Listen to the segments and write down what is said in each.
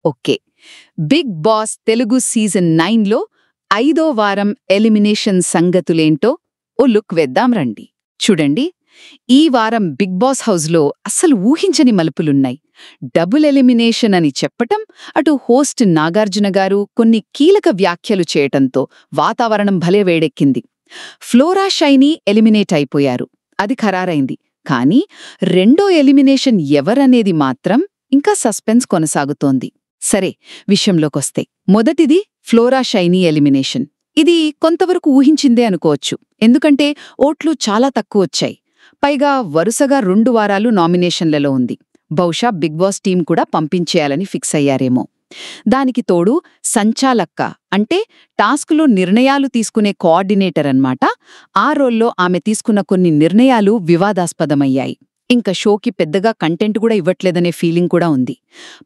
Okay. Big Boss Telugu season 9లో 5వ వారం ఎలిమినేషన్ సంగతులేంటో ఓ లుక్ వేద్దాం రండి. చూడండి, ఈ వారం బిగ్ బాస్ హౌస్లో అస్సలు ఊహించని మలుపులున్నాయి. డబుల్ ఎలిమినేషన్ అని చెప్పటం, అటు హోస్ట్ నాగార్జున గారు కొన్ని కీలక వ్యాఖ్యలు చేయటంతో వాతావరణం భలే వేడెక్కింది. ఫ్లోరా, షైనీ ఎలిమినేట్ అయిపోయారు, అది ఖరారైంది. కానీ రెండో ఎలిమినేషన్ ఎవరనేది మాత్రం ఇంకా సస్పెన్స్ కొనసాగుతోంది. సరే, విషయంలోకొస్తే మొదటిది ఫ్లోరా, షైనీ ఎలిమినేషన్. ఇది కొంతవరకు ఊహించిందే అనుకోవచ్చు, ఎందుకంటే ఓట్లు చాలా తక్కువొచ్చాయి. పైగా వరుసగా 2 వారాలు నామినేషన్లలో ఉంది. బహుశా బిగ్ బాస్ టీం కూడా పంపించేయాలని ఫిక్స్ అయ్యారేమో. దానికి తోడు సంచాలక్క అంటే టాస్కులో నిర్ణయాలు తీసుకునే కోఆర్డినేటర్ అన్నమాట. ఆ రోల్లో ఆమె తీసుకున్న కొన్ని నిర్ణయాలు వివాదాస్పదమయ్యాయి. ఇంకా షోకి పెద్దగా కంటెంట్ కూడా ఇవ్వట్లేదనే ఫీలింగ్ కూడా ఉంది.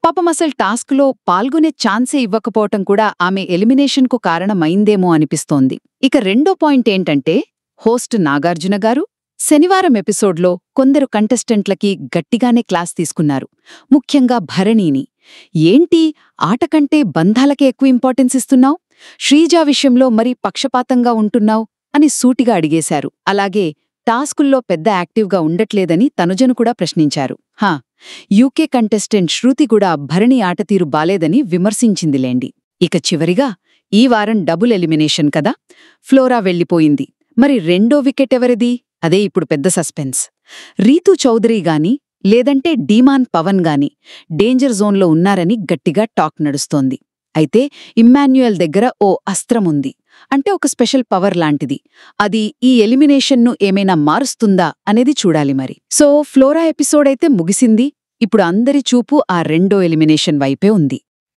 పాపం అసలు టాస్క్లో పాల్గొనే ఛాన్సే ఇవ్వకపోవటం కూడా ఆమె ఎలిమినేషన్కు కారణమైందేమో అనిపిస్తోంది. ఇక రెండో పాయింట్ ఏంటంటే, హోస్ట్ నాగార్జున గారు శనివారం ఎపిసోడ్లో కొందరు కంటెస్టెంట్లకి గట్టిగానే క్లాస్ తీసుకున్నారు. ముఖ్యంగా భరణిని. ఏంటి, ఆట కంటే బంధాలకే ఎక్కువ ఇంపార్టెన్స్ ఇస్తున్నావు? శ్రీజా విషయంలో మరీ పక్షపాతంగా ఉంటున్నావు అని సూటిగా అడిగేశారు. అలాగే టాస్కుల్లో పెద్ద యాక్టివ్గా ఉండట్లేదని తనుజను కూడా ప్రశ్నించారు. యూకే కంటెస్టెంట్ శృతి కూడా భరణి ఆటతీరు బాలేదని విమర్శించిందిలేండి. ఇక చివరిగా ఈ వారం డబుల్ ఎలిమినేషన్ కదా, ఫ్లోరా వెళ్ళిపోయింది. మరి రెండో వికెట్ ఎవరిది? అదే ఇప్పుడు పెద్ద సస్పెన్స్. రీతూ చౌదరి గాని లేదంటే డీమాన్ పవన్ గాని డేంజర్ జోన్లో ఉన్నారని గట్టిగా టాక్ నడుస్తోంది. అయితే ఇమ్మాన్యుయల్ దగ్గర ఓ అస్త్రముంది, అంటే ఒక స్పెషల్ పవర్ లాంటిది. అది ఈ ఎలిమినేషన్ను ఏమైనా మారుస్తుందా అనేది చూడాలి మరి. సో ఫ్లోరా ఎపిసోడ్ అయితే ముగిసింది. ఇప్పుడు అందరి చూపు ఆ రెండో ఎలిమినేషన్ వైపే ఉంది.